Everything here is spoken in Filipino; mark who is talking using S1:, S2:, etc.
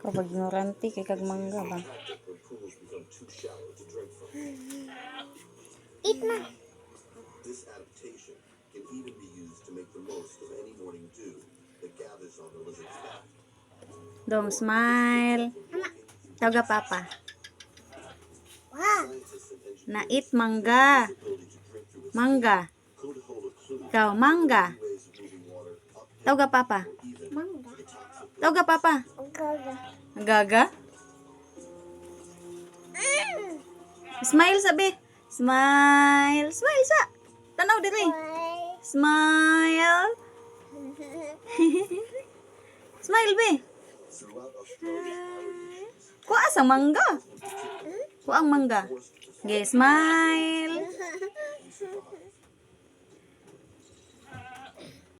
S1: Ako pag ignorante kay kag mangga ba.
S2: Eat na.
S3: This adaptation can even be used to make the most of any morning dew that gathers on the lizard's back.
S1: Dong, smile. Tawag papa.
S2: Wow.
S3: Scientists and engineers
S1: Na eat mangga.
S3: ability to drink through its
S1: Mangga.
S3: could hold a clue
S1: Ikaw, mangga.
S3: ways of moving water uphill
S1: Tawag papa.
S3: even
S2: Mangga.
S3: the toxic
S1: Tawag papa.
S2: Gaga.
S1: Gaga. Smile sabi. Smile. Smile sa. Tanaw diri. Smile. Smile be.
S3: throughout Australia's
S1: Kuha sa mangga. Kuha ang mangga. Okay, smile.